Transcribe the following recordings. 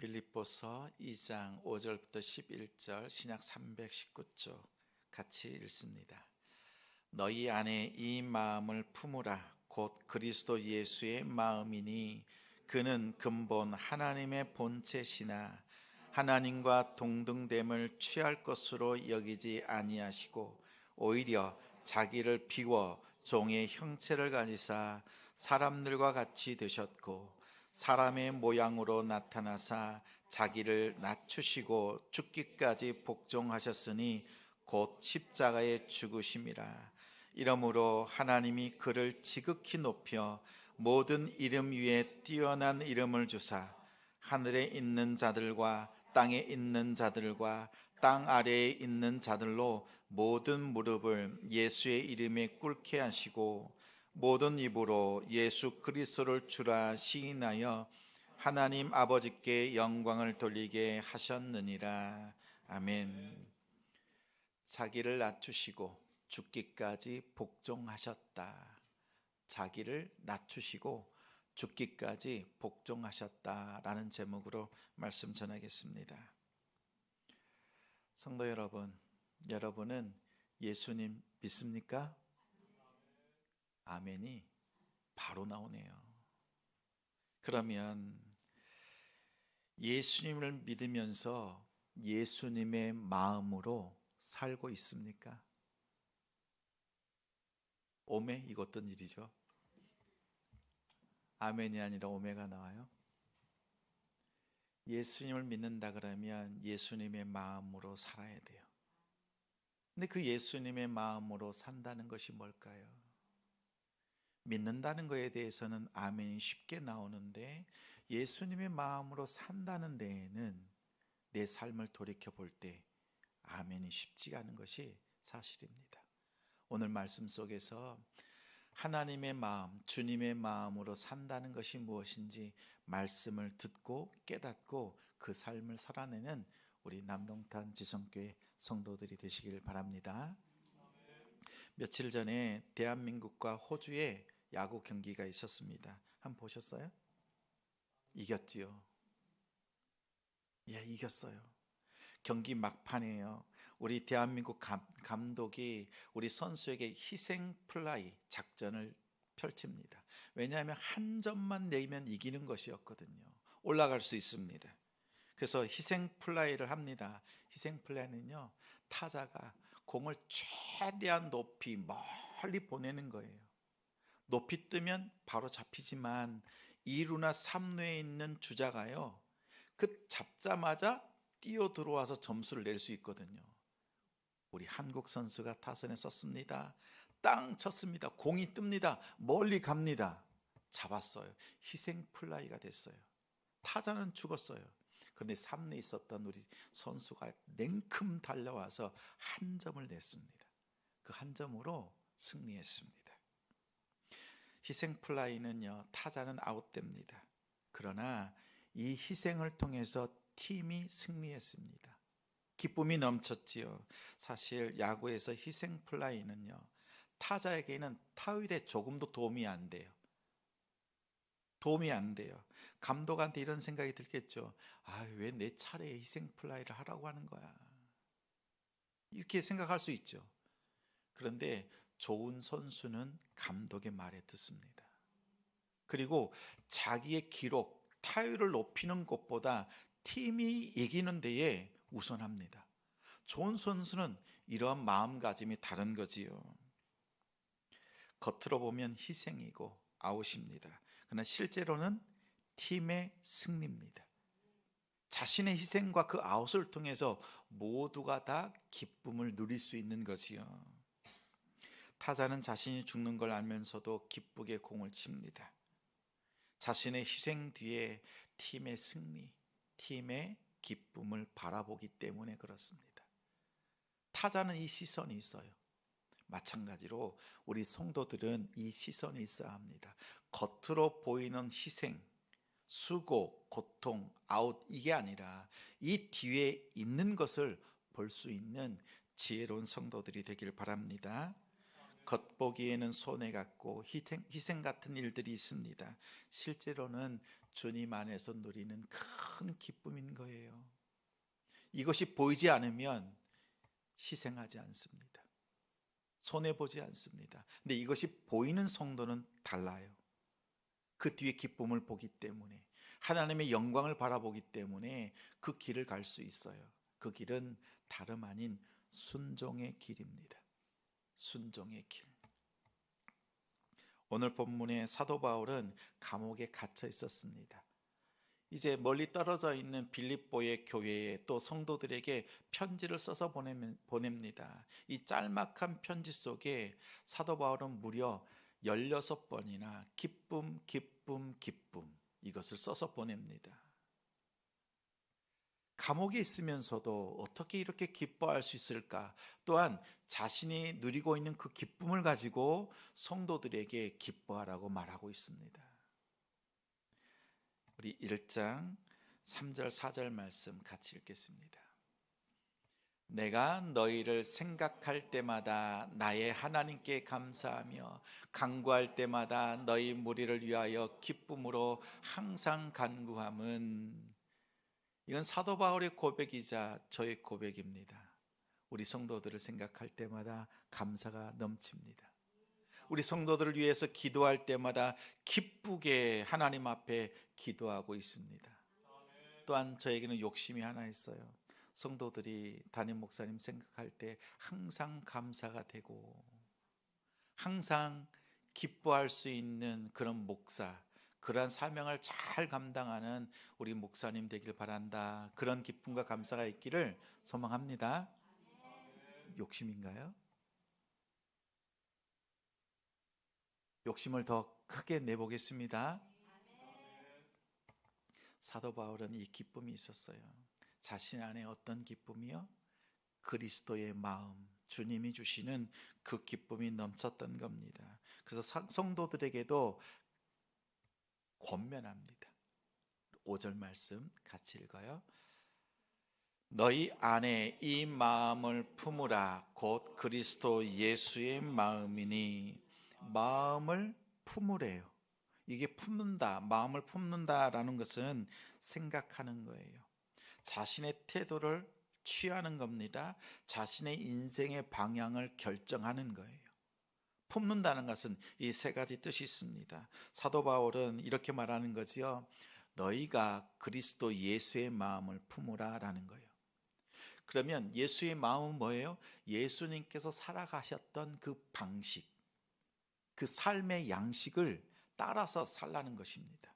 빌립보서 2장 5절부터 11절 신약 319쪽 같이 읽습니다. 너희 안에 이 마음을 품으라. 곧 그리스도 예수의 마음이니 그는 근본 하나님의 본체시나 하나님과 동등됨을 취할 것으로 여기지 아니하시고 오히려 자기를 비워 종의 형체를 가지사 사람들과 같이 되셨고 사람의 모양으로 나타나사 자기를 낮추시고 죽기까지 복종하셨으니 곧 십자가에 죽으심이라. 이러므로 하나님이 그를 지극히 높여 모든 이름 위에 뛰어난 이름을 주사 하늘에 있는 자들과 땅에 있는 자들과 땅 아래에 있는 자들로 모든 무릎을 예수의 이름에 꿇게 하시고 모든 입으로 예수 그리스도를 주라 시인하여 하나님 아버지께 영광을 돌리게 하셨느니라. 아멘. 자기를 낮추시고 죽기까지 복종하셨다. 자기를 낮추시고 죽기까지 복종하셨다라는 제목으로 말씀 전하겠습니다. 성도 여러분, 여러분은 예수님 믿습니까? 아멘이 바로 나오네요. 그러면 예수님을 믿으면서 예수님의 마음으로 살고 있습니까? 오메? 이거 어떤 일이죠? 아멘이 아니라 오메가 나와요? 예수님을 믿는다 그러면 예수님의 마음으로 살아야 돼요. 근데 그 예수님의 마음으로 산다는 것이 뭘까요? 믿는다는 것에 대해서는 아멘이 쉽게 나오는데 예수님의 마음으로 산다는 데에는 내 삶을 돌이켜 볼 때 아멘이 쉽지가 않은 것이 사실입니다. 오늘 말씀 속에서 하나님의 마음, 주님의 마음으로 산다는 것이 무엇인지 말씀을 듣고 깨닫고 그 삶을 살아내는 우리 남동탄 지성교회 성도들이 되시길 바랍니다. 며칠 전에 대한민국과 호주에 야구 경기가 있었습니다. 한번 보셨어요? 이겼지요. 예, 이겼어요. 경기 막판이에요. 우리 대한민국 감독이 우리 선수에게 희생 플라이 작전을 펼칩니다. 왜냐하면 한 점만 내면 이기는 것이었거든요. 올라갈 수 있습니다. 그래서 희생 플라이를 합니다. 희생 플라이는요, 타자가 공을 최대한 높이 멀리 보내는 거예요. 높이 뜨면 바로 잡히지만 2루나 3루에 있는 주자가요, 그 잡자마자 뛰어 들어와서 점수를 낼 수 있거든요. 우리 한국 선수가 타선에 섰습니다. 땅 쳤습니다. 공이 뜹니다. 멀리 갑니다. 잡았어요. 희생 플라이가 됐어요. 타자는 죽었어요. 그런데 3루에 있었던 우리 선수가 냉큼 달려와서 한 점을 냈습니다. 그 한 점으로 승리했습니다. 희생 플라이는요, 타자는 아웃됩니다. 그러나 이 희생을 통해서 팀이 승리했습니다. 기쁨이 넘쳤지요. 사실 야구에서 희생 플라이는요, 타자에게는 타율에 조금도 도움이 안 돼요. 도움이 안 돼요. 감독한테 이런 생각이 들겠죠. 왜 내 차례에 희생 플라이를 하라고 하는 거야? 이렇게 생각할 수 있죠. 그런데 좋은 선수는 감독의 말에 듣습니다. 그리고 자기의 기록, 타율을 높이는 것보다 팀이 이기는 데에 우선합니다. 좋은 선수는 이러한 마음가짐이 다른 거지요. 겉으로 보면 희생이고 아웃입니다. 그러나 실제로는 팀의 승리입니다. 자신의 희생과 그 아웃을 통해서 모두가 다 기쁨을 누릴 수 있는 것이요. 타자는 자신이 죽는 걸 알면서도 기쁘게 공을 칩니다. 자신의 희생 뒤에 팀의 승리, 팀의 기쁨을 바라보기 때문에 그렇습니다. 타자는 이 시선이 있어요. 마찬가지로 우리 성도들은 이 시선이 있어야 합니다. 겉으로 보이는 희생, 수고, 고통, 아웃, 이게 아니라 이 뒤에 있는 것을 볼 수 있는 지혜로운 성도들이 되길 바랍니다. 겉보기에는 손해 같고 희생 같은 일들이 있습니다. 실제로는 주님 안에서 누리는 큰 기쁨인 거예요. 이것이 보이지 않으면 희생하지 않습니다. 손해보지 않습니다. 근데 이것이 보이는 성도는 달라요. 그 뒤에 기쁨을 보기 때문에, 하나님의 영광을 바라보기 때문에 그 길을 갈 수 있어요. 그 길은 다름 아닌 순종의 길입니다. 순종의 길. 오늘 본문의 사도 바울은 감옥에 갇혀 있었습니다. 이제 멀리 떨어져 있는 빌립보의 교회에 또 성도들에게 편지를 써서 보냅니다. 이 짤막한 편지 속에 사도 바울은 무려 16번이나 기쁨, 기쁨, 기쁨 이것을 써서 보냅니다. 감옥에 있으면서도 어떻게 이렇게 기뻐할 수 있을까? 또한 자신이 누리고 있는 그 기쁨을 가지고 성도들에게 기뻐하라고 말하고 있습니다. 우리 1장 3절 4절 말씀 같이 읽겠습니다. 내가 너희를 생각할 때마다 나의 하나님께 감사하며 간구할 때마다 너희 무리를 위하여 기쁨으로 항상 간구함은, 이건 사도 바울의 고백이자 저의 고백입니다. 우리 성도들을 생각할 때마다 감사가 넘칩니다. 우리 성도들을 위해서 기도할 때마다 기쁘게 하나님 앞에 기도하고 있습니다. 또한 저에게는 욕심이 하나 있어요. 성도들이 담임 목사님 생각할 때 항상 감사가 되고 항상 기뻐할 수 있는 그런 목사, 그러한 사명을 잘 감당하는 우리 목사님 되길 바란다. 그런 기쁨과 감사가 있기를 소망합니다. 욕심인가요? 욕심을 더 크게 내보겠습니다. 사도 바울은 이 기쁨이 있었어요. 자신 안에 어떤 기쁨이요? 그리스도의 마음, 주님이 주시는 그 기쁨이 넘쳤던 겁니다. 그래서 성도들에게도 권면합니다. 5절 말씀 같이 읽어요. 너희 안에 이 마음을 품으라. 곧 그리스도 예수의 마음이니. 마음을 품으래요. 이게 품는다, 마음을 품는다라는 것은 생각하는 거예요. 자신의 태도를 취하는 겁니다. 자신의 인생의 방향을 결정하는 거예요. 품는다는 것은 이 세 가지 뜻이 있습니다. 사도 바울은 이렇게 말하는 거지요. 너희가 그리스도 예수의 마음을 품으라 라는 거예요. 그러면 예수의 마음은 뭐예요? 예수님께서 살아가셨던 그 방식, 그 삶의 양식을 따라서 살라는 것입니다.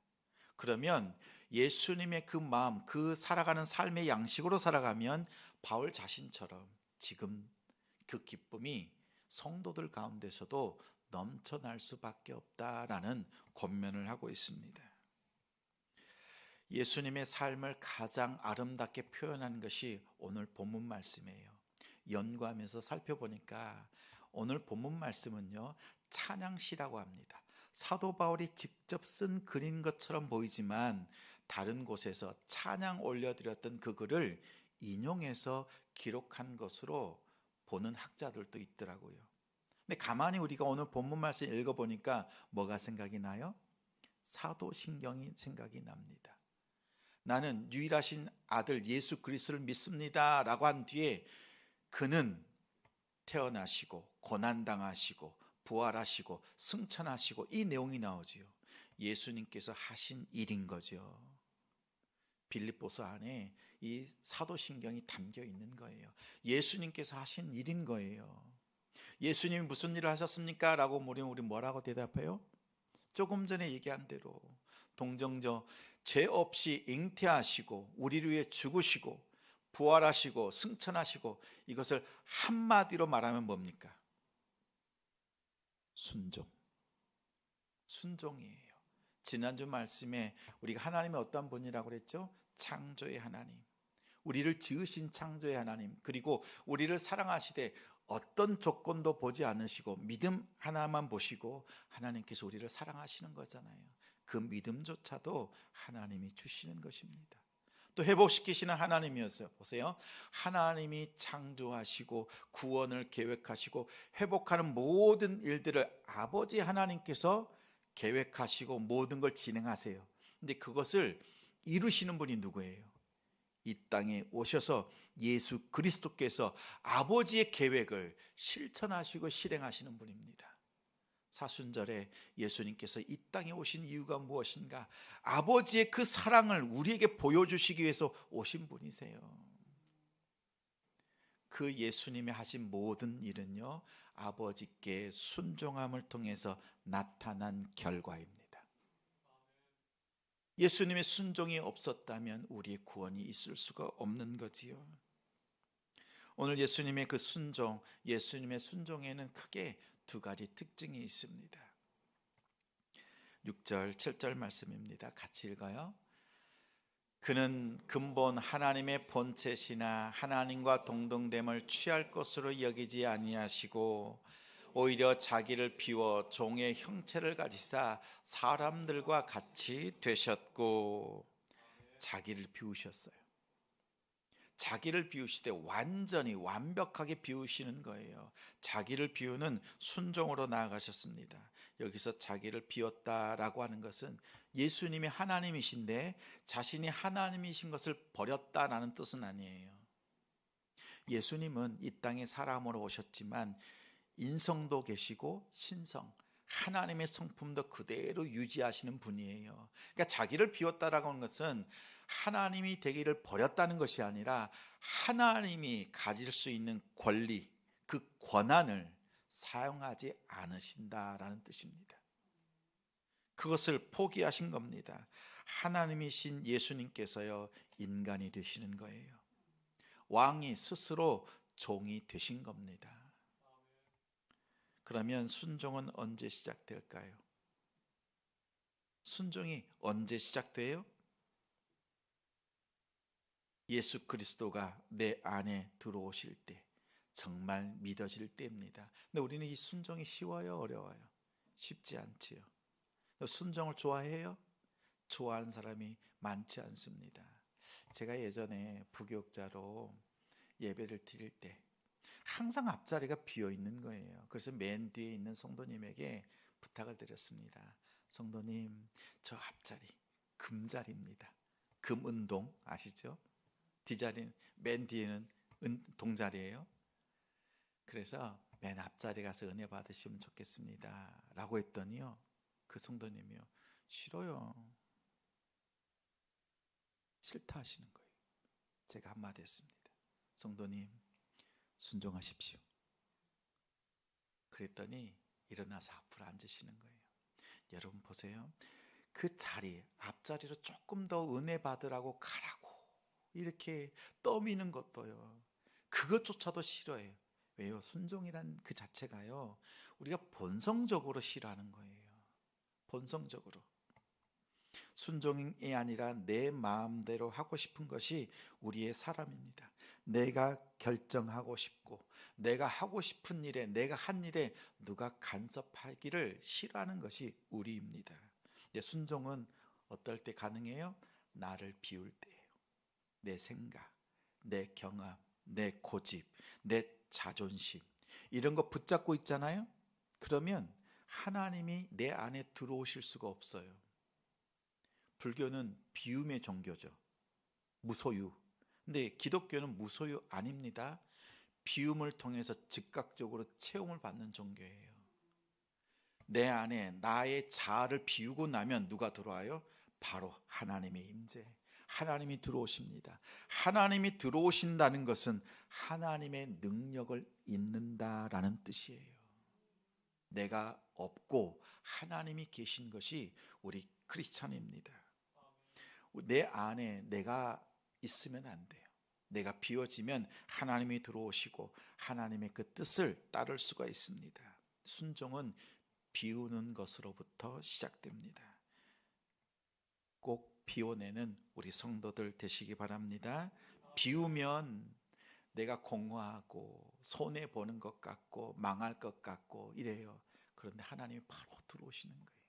그러면 예수님의 그 마음, 그 살아가는 삶의 양식으로 살아가면 바울 자신처럼 지금 그 기쁨이 성도들 가운데서도 넘쳐날 수밖에 없다라는 권면을 하고 있습니다. 예수님의 삶을 가장 아름답게 표현한 것이 오늘 본문 말씀이에요. 연구하면서 살펴보니까 오늘 본문 말씀은요, 찬양시라고 합니다. 사도 바울이 직접 쓴 글인 것처럼 보이지만 다른 곳에서 찬양 올려드렸던 그 글을 인용해서 기록한 것으로 보는 학자들도 있더라고요. 근데 가만히 우리가 오늘 본문 말씀 읽어보니까 뭐가 생각이 나요? 사도신경이 생각이 납니다. 나는 유일하신 아들 예수 그리스도를 믿습니다 라고 한 뒤에 그는 태어나시고 고난당하시고 부활하시고 승천하시고 이 내용이 나오지요. 예수님께서 하신 일인 거죠. 빌립보서 안에 이 사도신경이 담겨 있는 거예요. 예수님께서 하신 일인 거예요. 예수님이 무슨 일을 하셨습니까? 라고 물으면 우리 뭐라고 대답해요? 조금 전에 얘기한 대로 동정저 죄 없이 잉태하시고 우리를 위해 죽으시고 부활하시고 승천하시고, 이것을 한마디로 말하면 뭡니까? 순종이에요. 지난주 말씀에 우리가 하나님이 어떤 분이라고 그랬죠? 창조의 하나님, 우리를 지으신 창조의 하나님, 그리고 우리를 사랑하시되 어떤 조건도 보지 않으시고 믿음 하나만 보시고 하나님께서 우리를 사랑하시는 거잖아요. 그 믿음조차도 하나님이 주시는 것입니다. 또 회복시키시는 하나님이었어요. 보세요. 하나님이 창조하시고 구원을 계획하시고 회복하는 모든 일들을 아버지 하나님께서 계획하시고 모든 걸 진행하세요. 근데 그것을 이루시는 분이 누구예요? 이 땅에 오셔서 예수 그리스도께서 아버지의 계획을 실천하시고 실행하시는 분입니다. 사순절에 예수님께서 이 땅에 오신 이유가 무엇인가? 아버지의 그 사랑을 우리에게 보여주시기 위해서 오신 분이세요. 그 예수님이 하신 모든 일은요, 아버지께 순종함을 통해서 나타난 결과입니다. 예수님의 순종이 없었다면 우리의 구원이 있을 수가 없는 거지요. 오늘 예수님의 그 순종, 예수님의 순종에는 크게 두 가지 특징이 있습니다. 6절, 7절 말씀입니다. 같이 읽어요. 그는 근본 하나님의 본체시나 하나님과 동등됨을 취할 것으로 여기지 아니하시고 오히려 자기를 비워 종의 형체를 가지사 사람들과 같이 되셨고, 자기를 비우셨어요. 자기를 비우시되 완전히 완벽하게 비우시는 거예요. 자기를 비우는 순종으로 나아가셨습니다. 여기서 자기를 비웠다라고 하는 것은 예수님이 하나님이신데 자신이 하나님이신 것을 버렸다라는 뜻은 아니에요. 예수님은 이 땅에 사람으로 오셨지만 인성도 계시고 신성, 하나님의 성품도 그대로 유지하시는 분이에요. 그러니까 자기를 비웠다라고 하는 것은 하나님이 되기를 버렸다는 것이 아니라 하나님이 가질 수 있는 권리, 그 권한을 사용하지 않으신다라는 뜻입니다. 그것을 포기하신 겁니다. 하나님이신 예수님께서요, 인간이 되시는 거예요. 왕이 스스로 종이 되신 겁니다. 그러면 순종은 언제 시작될까요? 순종이 언제 시작돼요? 예수 그리스도가 내 안에 들어오실 때, 정말 믿어질 때입니다. 근데 우리는 이 순종이 쉬워요, 어려워요? 쉽지 않지요. 순종을 좋아해요? 좋아하는 사람이 많지 않습니다. 제가 예전에 부교육자로 예배를 드릴 때 항상 앞자리가 비어 있는 거예요. 그래서 맨 뒤에 있는 성도님에게 부탁을 드렸습니다. 성도님, 저 앞자리 금자리입니다. 금은동 아시죠? 뒷자리는, 맨 뒤에는 동자리예요. 그래서 맨 앞자리 가서 은혜 받으시면 좋겠습니다 라고 했더니요, 그 성도님이요, 싫어요, 싫다 하시는 거예요. 제가 한마디 했습니다. 성도님, 순종하십시오. 그랬더니 일어나서 앞으로 앉으시는 거예요. 여러분 보세요. 그 자리, 앞자리로 조금 더 은혜 받으라고 가라고 이렇게 떠미는 것도요, 그것조차도 싫어해요. 왜요? 순종이란 그 자체가요, 우리가 본성적으로 싫어하는 거예요. 본성적으로. 순종이 아니라 내 마음대로 하고 싶은 것이 우리의 사람입니다. 내가 결정하고 싶고 내가 하고 싶은 일에, 내가 한 일에 누가 간섭하기를 싫어하는 것이 우리입니다. 순종은 어떨 때 가능해요? 나를 비울 때예요. 내 생각, 내 경험, 내 고집, 내 자존심, 이런 거 붙잡고 있잖아요. 그러면 하나님이 내 안에 들어오실 수가 없어요. 불교는 비움의 종교죠. 무소유. 근데 기독교는 무소유 아닙니다. 비움을 통해서 즉각적으로 체험을 받는 종교예요. 내 안에 나의 자아를 비우고 나면 누가 들어와요? 바로 하나님의 임재, 하나님이 들어오십니다. 하나님이 들어오신다는 것은 하나님의 능력을 잇는다라는 뜻이에요. 내가 없고 하나님이 계신 것이 우리 크리스찬입니다. 내 안에 내가 있으면 안 돼요. 내가 비워지면 하나님이 들어오시고 하나님의 그 뜻을 따를 수가 있습니다. 순종은 비우는 것으로부터 시작됩니다. 꼭 비워내는 우리 성도들 되시기 바랍니다. 비우면 내가 공허하고 손해보는 것 같고 망할 것 같고 이래요. 그런데 하나님이 바로 들어오시는 거예요.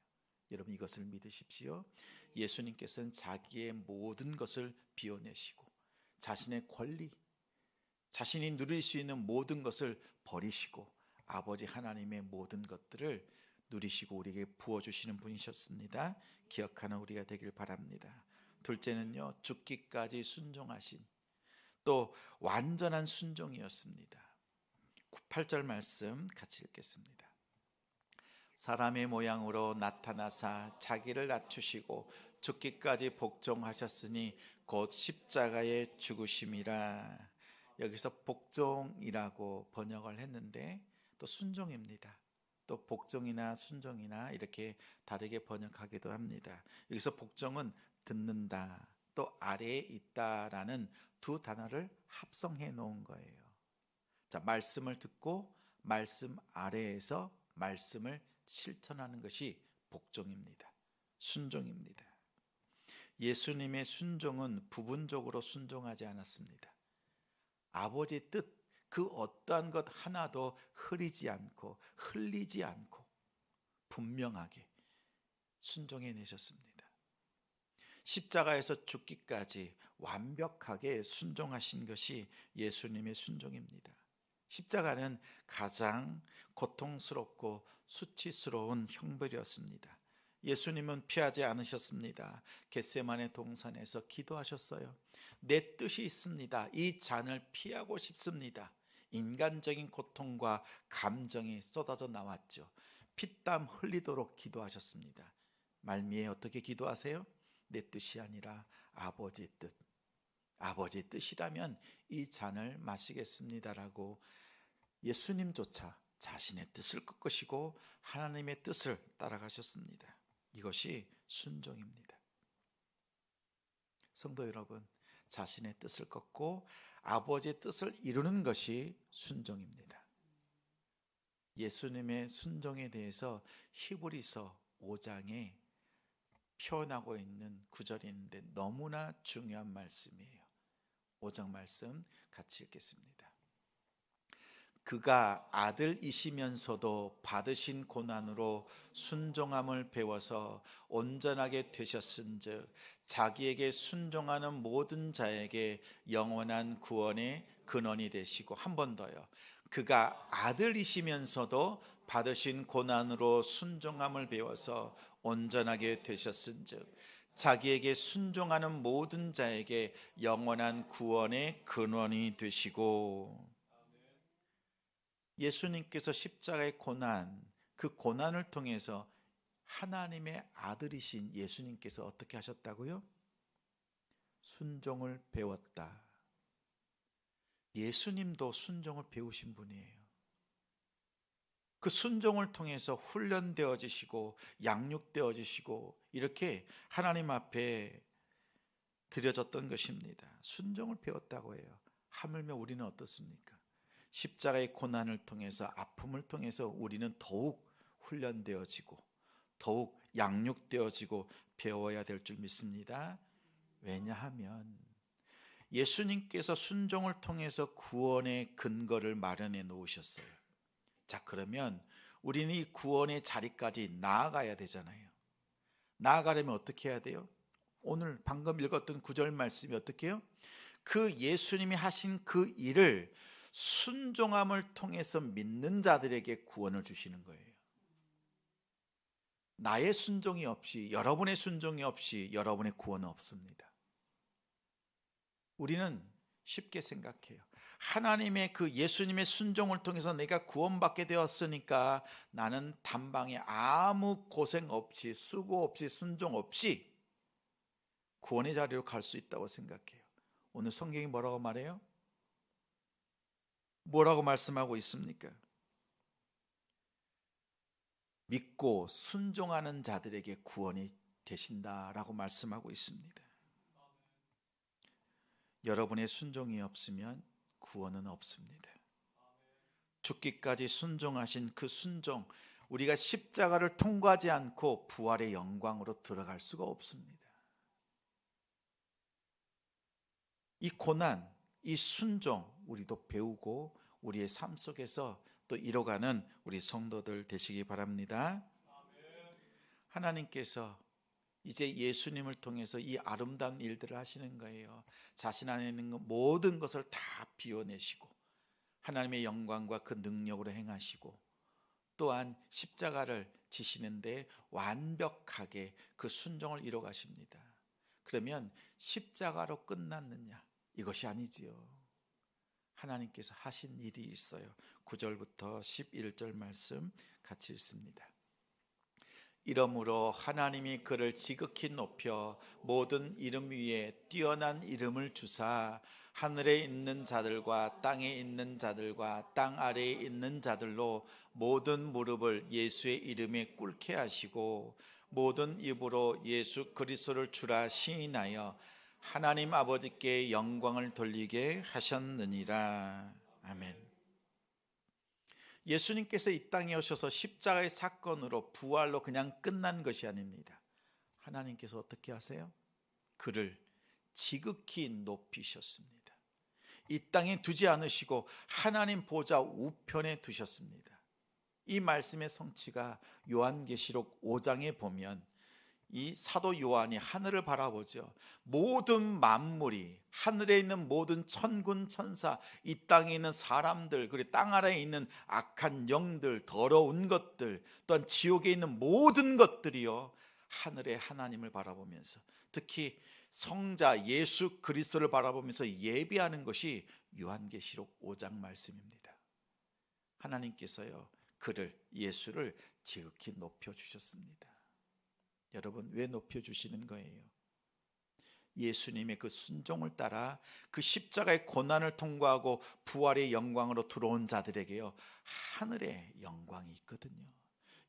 여러분 이것을 믿으십시오. 예수님께서는 자기의 모든 것을 비워내시고 자신의 권리, 자신이 누릴 수 있는 모든 것을 버리시고 아버지 하나님의 모든 것들을 누리시고 우리에게 부어주시는 분이셨습니다. 기억하는 우리가 되길 바랍니다. 둘째는요, 죽기까지 순종하신, 또 완전한 순종이었습니다. 8절 말씀 같이 읽겠습니다. 사람의 모양으로 나타나사 자기를 낮추시고 죽기까지 복종하셨으니 곧 십자가에 죽으심이라. 여기서 복종이라고 번역을 했는데 또 순종입니다. 또 복종이나 순종이나 이렇게 다르게 번역하기도 합니다. 여기서 복종은 듣는다, 또 아래에 있다라는 두 단어를 합성해 놓은 거예요. 자, 말씀을 듣고 말씀 아래에서 말씀을 실천하는 것이 복종입니다. 순종입니다. 예수님의 순종은 부분적으로 순종하지 않았습니다. 아버지의 뜻, 그 어떠한 것 하나도 흐리지 않고 흘리지 않고 분명하게 순종해 내셨습니다. 십자가에서 죽기까지 완벽하게 순종하신 것이 예수님의 순종입니다. 십자가는 가장 고통스럽고 수치스러운 형벌이었습니다. 예수님은 피하지 않으셨습니다. 겟세마네 동산에서 기도하셨어요. 내 뜻이 있습니다. 이 잔을 피하고 싶습니다. 인간적인 고통과 감정이 쏟아져 나왔죠. 피땀 흘리도록 기도하셨습니다. 말미에 어떻게 기도하세요? 내 뜻이 아니라 아버지의 뜻. 아버지의 뜻이라면 이 잔을 마시겠습니다라고 예수님조차 자신의 뜻을 꺾으시고 하나님의 뜻을 따라가셨습니다. 이것이 순종입니다. 성도 여러분, 자신의 뜻을 꺾고 아버지의 뜻을 이루는 것이 순종입니다. 예수님의 순종에 대해서 히브리서 5장에 표현하고 있는 구절이 있는데 너무나 중요한 말씀이에요. 5장 말씀 같이 읽겠습니다. 그가 아들이시면서도 받으신 고난으로 순종함을 배워서 온전하게 되셨은즉 자기에게 순종하는 모든 자에게 영원한 구원의 근원이 되시고, 한 번 더요. 그가 아들이시면서도 받으신 고난으로 순종함을 배워서 온전하게 되셨은즉 자기에게 순종하는 모든 자에게 영원한 구원의 근원이 되시고. 예수님께서 십자가의 고난, 그 고난을 통해서 하나님의 아들이신 예수님께서 어떻게 하셨다고요? 순종을 배웠다. 예수님도 순종을 배우신 분이에요. 그 순종을 통해서 훈련되어지시고 양육되어지시고 이렇게 하나님 앞에 드려졌던 것입니다. 순종을 배웠다고 해요. 하물며 우리는 어떻습니까? 십자가의 고난을 통해서, 아픔을 통해서 우리는 더욱 훈련되어지고 더욱 양육되어지고 배워야 될 줄 믿습니다. 왜냐하면 예수님께서 순종을 통해서 구원의 근거를 마련해 놓으셨어요. 자, 그러면 우리는 이 구원의 자리까지 나아가야 되잖아요. 나아가려면 어떻게 해야 돼요? 오늘 방금 읽었던 9절 말씀이 어떻게 해요? 그 예수님이 하신 그 일을 순종함을 통해서 믿는 자들에게 구원을 주시는 거예요. 나의 순종이 없이, 여러분의 순종이 없이 여러분의 구원은 없습니다. 우리는 쉽게 생각해요. 하나님의 그 예수님의 순종을 통해서 내가 구원받게 되었으니까 나는 단방에 아무 고생 없이, 수고 없이, 순종 없이 구원의 자리로 갈 수 있다고 생각해요. 오늘 성경이 뭐라고 말해요? 뭐라고 말씀하고 있습니까? 믿고 순종하는 자들에게 구원이 되신다라고 말씀하고 있습니다. 여러분의 순종이 없으면 구원은 없습니다. 죽기까지 순종하신 그 순종, 우리가 십자가를 통과하지 않고 부활의 영광으로 들어갈 수가 없습니다. 이 고난, 이 순종 우리도 배우고 우리의 삶 속에서 또 이뤄가는 우리 성도들 되시기 바랍니다. 하나님께서 이제 예수님을 통해서 이 아름다운 일들을 하시는 거예요. 자신 안에 있는 모든 것을 다 비워내시고 하나님의 영광과 그 능력으로 행하시고 또한 십자가를 지시는데 완벽하게 그 순종을 이뤄 가십니다. 그러면 십자가로 끝났느냐? 이것이 아니지요. 하나님께서 하신 일이 있어요. 9절부터 11절 말씀 같이 읽습니다. 이러므로 하나님이 그를 지극히 높여 모든 이름 위에 뛰어난 이름을 주사 하늘에 있는 자들과 땅에 있는 자들과 땅 아래에 있는 자들로 모든 무릎을 예수의 이름에 꿇게 하시고 모든 입으로 예수 그리스도를 주라 시인하여 하나님 아버지께 영광을 돌리게 하셨느니라. 아멘. 예수님께서 이 땅에 오셔서 십자가의 사건으로 부활로 그냥 끝난 것이 아닙니다. 하나님께서 어떻게 하세요? 그를 지극히 높이셨습니다. 이 땅에 두지 않으시고 하나님 보좌 우편에 두셨습니다. 이 말씀의 성취가 요한계시록 5장에 보면 이 사도 요한이 하늘을 바라보죠. 모든 만물이, 하늘에 있는 모든 천군 천사, 이 땅에 있는 사람들, 그리고 땅 아래에 있는 악한 영들, 더러운 것들, 또한 지옥에 있는 모든 것들이요, 하늘의 하나님을 바라보면서, 특히 성자 예수 그리스도를 바라보면서 예배하는 것이 요한계시록 5장 말씀입니다. 하나님께서요, 그를, 예수를 지극히 높여주셨습니다. 여러분, 왜 높여주시는 거예요? 예수님의 그 순종을 따라 그 십자가의 고난을 통과하고 부활의 영광으로 들어온 자들에게요, 하늘의 영광이 있거든요.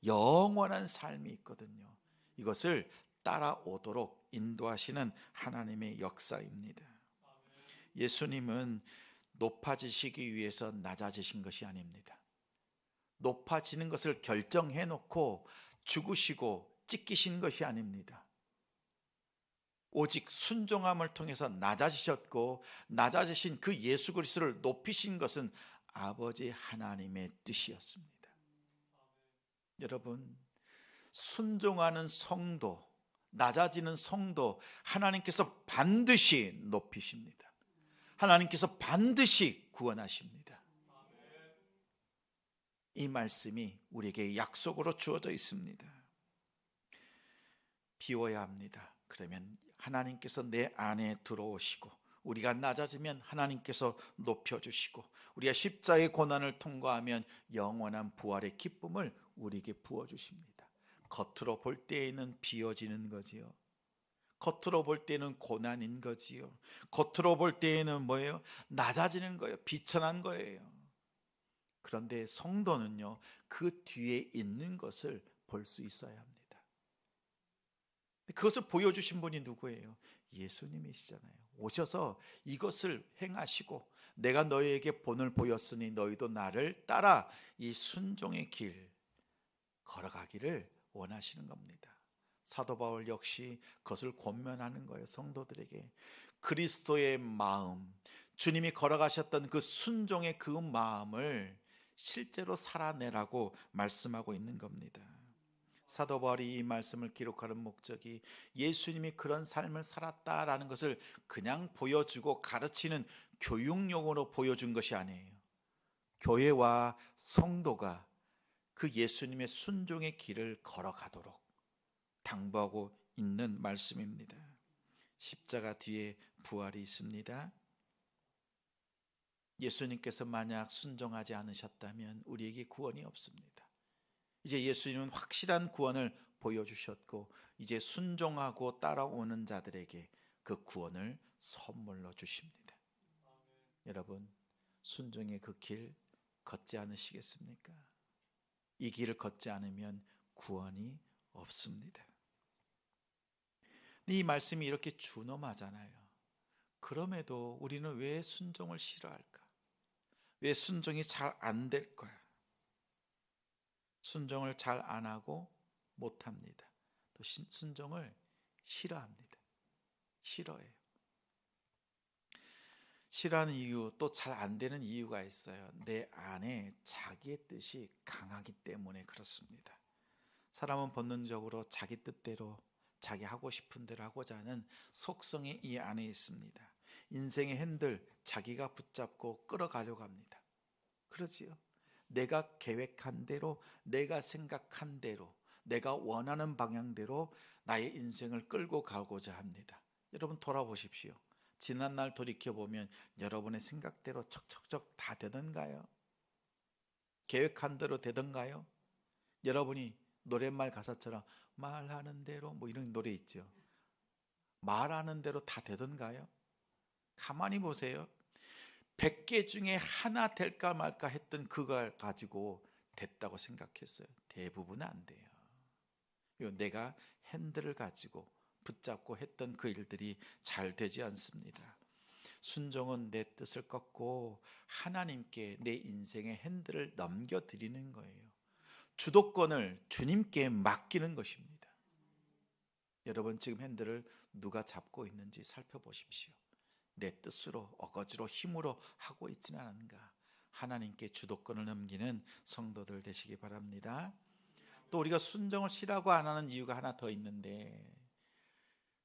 영원한 삶이 있거든요. 이것을 따라오도록 인도하시는 하나님의 역사입니다. 예수님은 높아지시기 위해서 낮아지신 것이 아닙니다. 높아지는 것을 결정해 놓고 죽으시고 찢기신 것이 아닙니다. 오직 순종함을 통해서 낮아지셨고 낮아지신 그 예수 그리스도를 높이신 것은 아버지 하나님의 뜻이었습니다. 여러분, 순종하는 성도, 낮아지는 성도 하나님께서 반드시 높이십니다. 하나님께서 반드시 구원하십니다. 이 말씀이 우리에게 약속으로 주어져 있습니다. 비워야 합니다. 그러면 하나님께서 내 안에 들어오시고 우리가 낮아지면 하나님께서 높여주시고 우리가 십자가의 고난을 통과하면 영원한 부활의 기쁨을 우리에게 부어주십니다. 겉으로 볼 때에는 비워지는 거지요. 겉으로 볼 때는 고난인 거지요. 겉으로 볼 때에는 뭐예요? 낮아지는 거예요. 비천한 거예요. 그런데 성도는요, 그 뒤에 있는 것을 볼 수 있어야 합니다. 그것을 보여주신 분이 누구예요? 예수님이시잖아요. 오셔서 이것을 행하시고 내가 너희에게 본을 보였으니 너희도 나를 따라 이 순종의 길 걸어가기를 원하시는 겁니다. 사도 바울 역시 그것을 권면하는 거예요. 성도들에게 그리스도의 마음, 주님이 걸어가셨던 그 순종의 그 마음을 실제로 살아내라고 말씀하고 있는 겁니다. 사도 바울이 이 말씀을 기록하는 목적이 예수님이 그런 삶을 살았다라는 것을 그냥 보여주고 가르치는 교육용으로 보여준 것이 아니에요. 교회와 성도가 그 예수님의 순종의 길을 걸어가도록 당부하고 있는 말씀입니다. 십자가 뒤에 부활이 있습니다. 예수님께서 만약 순종하지 않으셨다면 우리에게 구원이 없습니다. 이제 예수님은 확실한 구원을 보여주셨고 이제 순종하고 따라오는 자들에게 그 구원을 선물로 주십니다. 여러분, 순종의 그 길 걷지 않으시겠습니까? 이 길을 걷지 않으면 구원이 없습니다. 이 말씀이 이렇게 준엄하잖아요. 그럼에도 우리는 왜 순종을 싫어할까? 왜 순종이 잘 안 될 거야? 순종을 잘 안 하고 못합니다. 또 순종을 싫어합니다. 싫어해요. 싫어하는 이유, 또 잘 안 되는 이유가 있어요. 내 안에 자기의 뜻이 강하기 때문에 그렇습니다. 사람은 본능적으로 자기 뜻대로 자기 하고 싶은 대로 하고자 하는 속성이 이 안에 있습니다. 인생의 핸들 자기가 붙잡고 끌어가려고 합니다. 그렇지요. 내가 계획한 대로, 내가 생각한 대로, 내가 원하는 방향대로 나의 인생을 끌고 가고자 합니다. 여러분 돌아보십시오. 지난날 돌이켜보면 여러분의 생각대로 척척척 다 되던가요? 계획한 대로 되던가요? 여러분이 노랫말 가사처럼 말하는 대로 뭐 이런 노래 있죠. 말하는 대로 다 되던가요? 가만히 보세요. 100개 중에 하나 될까 말까 했던 그걸 가지고 됐다고 생각했어요. 대부분은 안 돼요. 내가 핸들을 가지고 붙잡고 했던 그 일들이 잘 되지 않습니다. 순종은 내 뜻을 꺾고 하나님께 내 인생의 핸들을 넘겨드리는 거예요. 주도권을 주님께 맡기는 것입니다. 여러분 지금 핸들을 누가 잡고 있는지 살펴보십시오. 내 뜻으로 어거지로 힘으로 하고 있지는 않은가. 하나님께 주도권을 넘기는 성도들 되시기 바랍니다. 또 우리가 순종을 싫어하고 안 하는 이유가 하나 더 있는데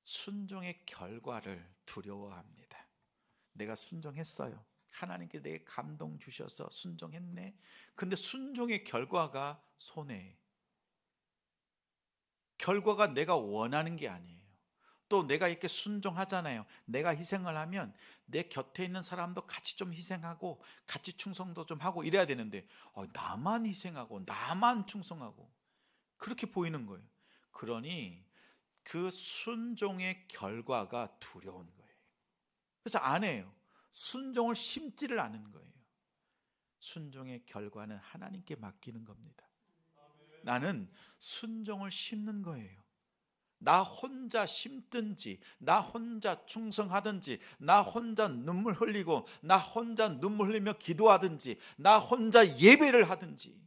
순종의 결과를 두려워합니다. 내가 순종했어요. 하나님께 내게 감동 주셔서 순종했네. 근데 순종의 결과가 손해. 결과가 내가 원하는 게 아니에요. 또 내가 이렇게 순종하잖아요. 내가 희생을 하면 내 곁에 있는 사람도 같이 좀 희생하고 같이 충성도 좀 하고 이래야 되는데 나만 희생하고 나만 충성하고 그렇게 보이는 거예요. 그러니 그 순종의 결과가 두려운 거예요. 그래서 안 해요. 순종을 심지를 않은 거예요. 순종의 결과는 하나님께 맡기는 겁니다. 나는 순종을 심는 거예요. 나 혼자 심든지, 나 혼자 충성하든지, 나 혼자 눈물 흘리고, 나 혼자 눈물 흘리며 기도하든지, 나 혼자 예배를 하든지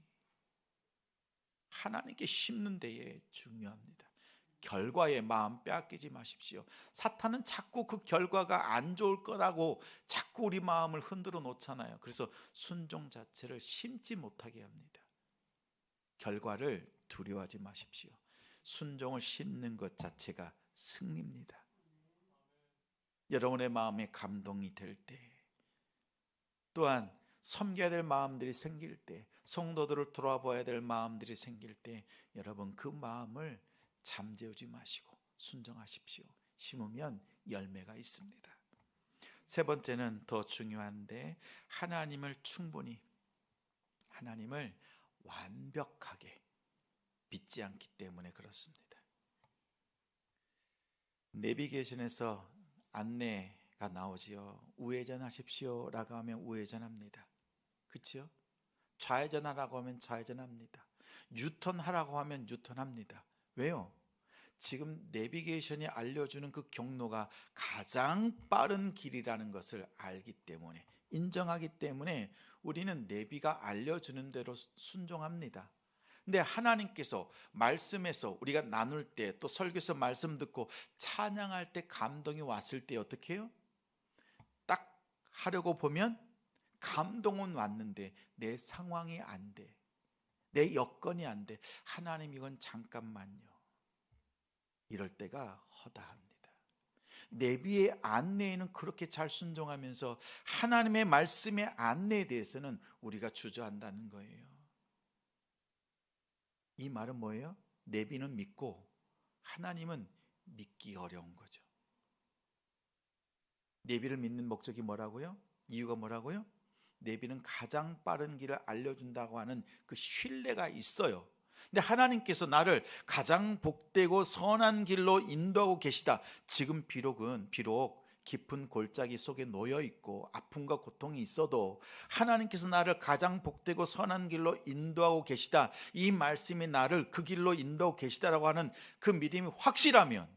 하나님께 심는 데에 중요합니다. 결과에 마음 빼앗기지 마십시오. 사탄은 자꾸 그 결과가 안 좋을 거라고 자꾸 우리 마음을 흔들어 놓잖아요. 그래서 순종 자체를 심지 못하게 합니다. 결과를 두려워하지 마십시오. 순종을 심는 것 자체가 승리입니다. 여러분의 마음에 감동이 될 때, 또한 섬겨야 될 마음들이 생길 때, 성도들을 돌아봐야 될 마음들이 생길 때 여러분 그 마음을 잠재우지 마시고 순종하십시오. 심으면 열매가 있습니다. 세 번째는 더 중요한데 하나님을 충분히, 하나님을 완벽하게 믿지 않기 때문에 그렇습니다. 내비게이션에서 안내가 나오지요. 우회전하십시오 라고 하면 우회전합니다. 그렇죠? 좌회전하라고 하면 좌회전합니다. 유턴하라고 하면 유턴합니다. 왜요? 지금 내비게이션이 알려주는 그 경로가 가장 빠른 길이라는 것을 알기 때문에, 인정하기 때문에 우리는 내비가 알려주는 대로 순종합니다. 근데 하나님께서 말씀에서 우리가 나눌 때, 또 설교에서 말씀 듣고 찬양할 때 감동이 왔을 때 어떻게 해요? 딱 하려고 보면 감동은 왔는데 내 상황이 안 돼, 내 여건이 안 돼. 하나님 이건 잠깐만요. 이럴 때가 허다합니다. 내비의 안내에는 그렇게 잘 순종하면서 하나님의 말씀의 안내에 대해서는 우리가 주저한다는 거예요. 이 말은 뭐예요? 내비는 믿고 하나님은 믿기 어려운 거죠. 내비를 믿는 목적이 뭐라고요? 이유가 뭐라고요? 내비는 가장 빠른 길을 알려준다고 하는 그 신뢰가 있어요. 근데 하나님께서 나를 가장 복되고 선한 길로 인도하고 계시다. 지금 비록 깊은 골짜기 속에 놓여 있고 아픔과 고통이 있어도 하나님께서 나를 가장 복되고 선한 길로 인도하고 계시다. 이 말씀이 나를 그 길로 인도하고 계시다라고 하는 그 믿음이 확실하면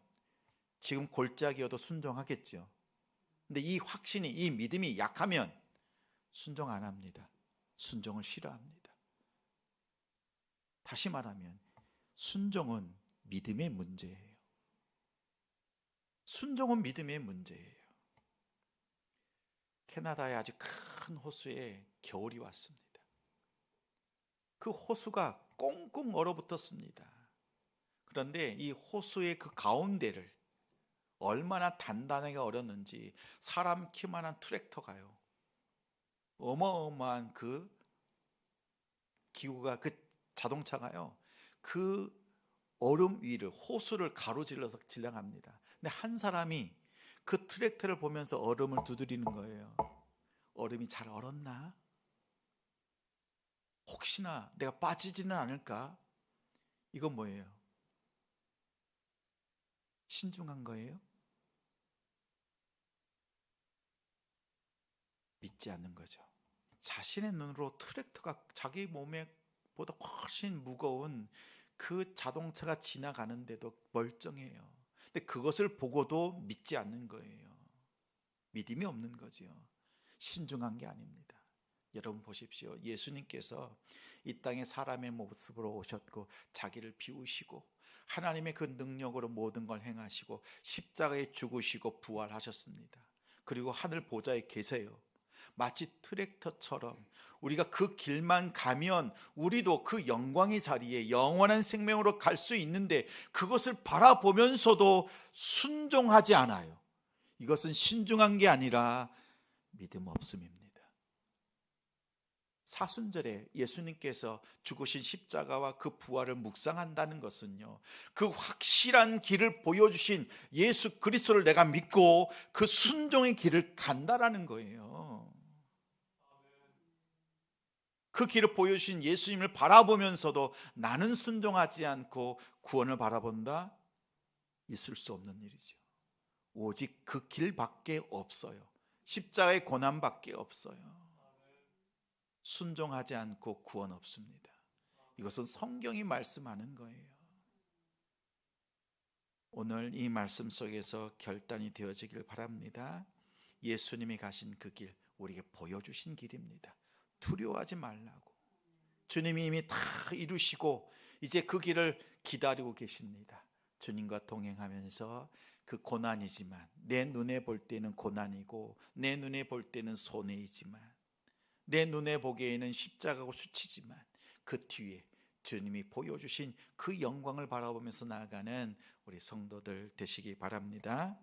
지금 골짜기여도 순종하겠죠. 근데 이 확신이, 이 믿음이 약하면 순종 안 합니다. 순종을 싫어합니다. 다시 말하면 순종은 믿음의 문제예요. 순종은 믿음의 문제예요. 캐나다의 아주 큰 호수에 겨울이 왔습니다. 그 호수가 꽁꽁 얼어붙었습니다. 그런데 이 호수의 그 가운데를 얼마나 단단하게 얼었는지 사람 키만한 트랙터가요, 어마어마한 그 기구가, 그 자동차가요, 그 얼음 위를, 호수를 가로질러서 지나갑니다. 근데 한 사람이 그 트랙터를 보면서 얼음을 두드리는 거예요. 얼음이 잘 얼었나? 혹시나 내가 빠지지는 않을까? 이건 뭐예요? 신중한 거예요? 믿지 않는 거죠. 자신의 눈으로 트랙터가 자기 몸에 보다 훨씬 무거운 그 자동차가 지나가는데도 멀쩡해요. 근데 그것을 보고도 믿지 않는 거예요. 믿음이 없는 거지요. 신중한 게 아닙니다. 여러분 보십시오. 예수님께서 이 땅에 사람의 모습으로 오셨고 자기를 비우시고 하나님의 그 능력으로 모든 걸 행하시고 십자가에 죽으시고 부활하셨습니다. 그리고 하늘 보좌에 계세요. 마치 트랙터처럼 우리가 그 길만 가면 우리도 그 영광의 자리에 영원한 생명으로 갈 수 있는데 그것을 바라보면서도 순종하지 않아요. 이것은 신중한 게 아니라 믿음 없음입니다. 사순절에 예수님께서 죽으신 십자가와 그 부활을 묵상한다는 것은요, 그 확실한 길을 보여주신 예수 그리스도를 내가 믿고 그 순종의 길을 간다라는 거예요. 그 길을 보여주신 예수님을 바라보면서도 나는 순종하지 않고 구원을 바라본다? 있을 수 없는 일이죠. 오직 그 길밖에 없어요. 십자가의 고난밖에 없어요. 순종하지 않고 구원 없습니다. 이것은 성경이 말씀하는 거예요. 오늘 이 말씀 속에서 결단이 되어지길 바랍니다. 예수님이 가신 그 길, 우리에게 보여주신 길입니다. 두려워하지 말라고. 주님이 이미 다 이루시고 이제 그 길을 기다리고 계십니다. 주님과 동행하면서 그 고난이지만, 내 눈에 볼 때는 고난이고 내 눈에 볼 때는 손해이지만, 내 눈에 보기에는 십자가고 수치지만 그 뒤에 주님이 보여주신 그 영광을 바라보면서 나아가는 우리 성도들 되시기 바랍니다.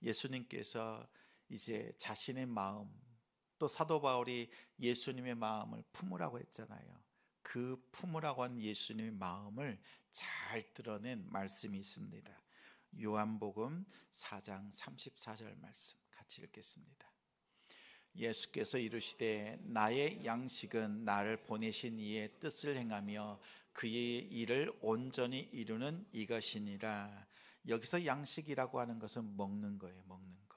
예수님께서 이제 자신의 마음, 또 사도 바울이 예수님의 마음을 품으라고 했잖아요. 그 품으라고 한 예수님의 마음을 잘 드러낸 말씀이 있습니다. 요한복음 4장 34절 말씀 같이 읽겠습니다. 예수께서 이르시되 나의 양식은 나를 보내신 이의 뜻을 행하며 그의 일을 온전히 이루는 이것이니라. 여기서 양식이라고 하는 것은 먹는 거예요. 먹는 거.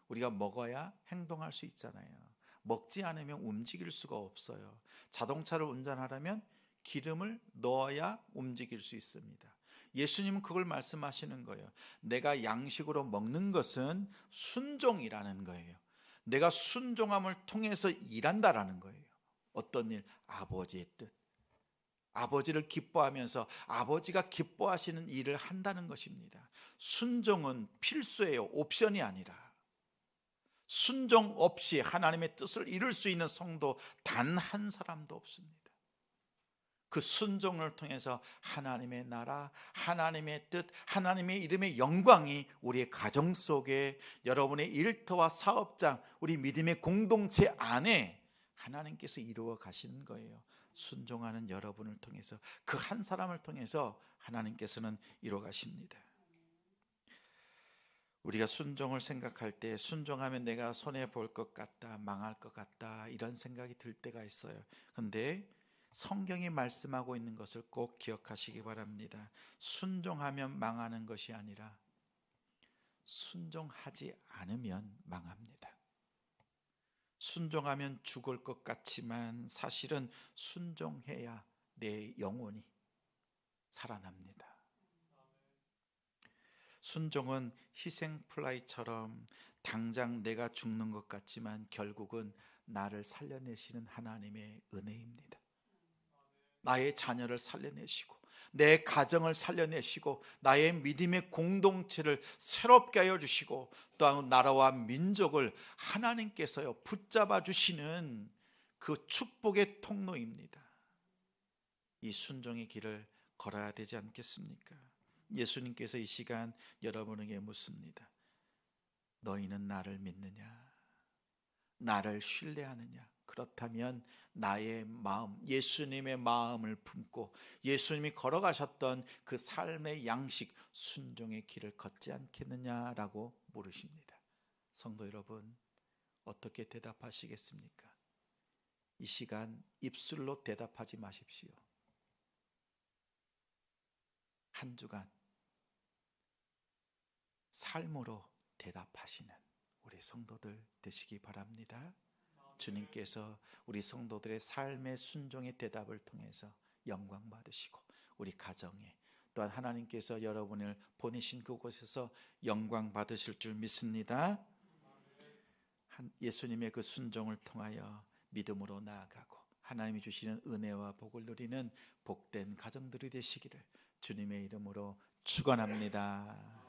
우리가 먹어야 행동할 수 있잖아요. 먹지 않으면 움직일 수가 없어요. 자동차를 운전하려면 기름을 넣어야 움직일 수 있습니다. 예수님은 그걸 말씀하시는 거예요. 내가 양식으로 먹는 것은 순종이라는 거예요. 내가 순종함을 통해서 일한다라는 거예요. 어떤 일? 아버지의 뜻. 아버지를 기뻐하면서 아버지가 기뻐하시는 일을 한다는 것입니다. 순종은 필수예요. 옵션이 아니라. 순종 없이 하나님의 뜻을 이룰 수 있는 성도 단 한 사람도 없습니다. 그 순종을 통해서 하나님의 나라, 하나님의 뜻, 하나님의 이름의 영광이 우리의 가정 속에, 여러분의 일터와 사업장, 우리 믿음의 공동체 안에 하나님께서 이루어 가시는 거예요. 순종하는 여러분을 통해서, 그 한 사람을 통해서 하나님께서는 이루어 가십니다. 우리가 순종을 생각할 때 순종하면 내가 손해볼 것 같다, 망할 것 같다, 이런 생각이 들 때가 있어요. 그런데 성경이 말씀하고 있는 것을 꼭 기억하시기 바랍니다. 순종하면 망하는 것이 아니라 순종하지 않으면 망합니다. 순종하면 죽을 것 같지만 사실은 순종해야 내 영혼이 살아납니다. 순종은 희생 플라이처럼 당장 내가 죽는 것 같지만 결국은 나를 살려내시는 하나님의 은혜입니다. 나의 자녀를 살려내시고 내 가정을 살려내시고 나의 믿음의 공동체를 새롭게 하여 주시고 또 나라와 민족을 하나님께서요 붙잡아 주시는 그 축복의 통로입니다. 이 순종의 길을 걸어야 되지 않겠습니까? 예수님께서 이 시간 여러분에게 묻습니다. 너희는 나를 믿느냐? 나를 신뢰하느냐? 그렇다면 나의 마음, 예수님의 마음을 품고 예수님이 걸어가셨던 그 삶의 양식, 순종의 길을 걷지 않겠느냐라고 물으십니다. 성도 여러분, 어떻게 대답하시겠습니까? 이 시간 입술로 대답하지 마십시오. 한 주간 삶으로 대답하시는 우리 성도들 되시기 바랍니다. 주님께서 우리 성도들의 삶의 순종의 대답을 통해서 영광 받으시고 우리 가정에 또한 하나님께서 여러분을 보내신 그곳에서 영광 받으실 줄 믿습니다. 예수님의 그 순종을 통하여 믿음으로 나아가고 하나님이 주시는 은혜와 복을 누리는 복된 가정들이 되시기를 주님의 이름으로 축원합니다.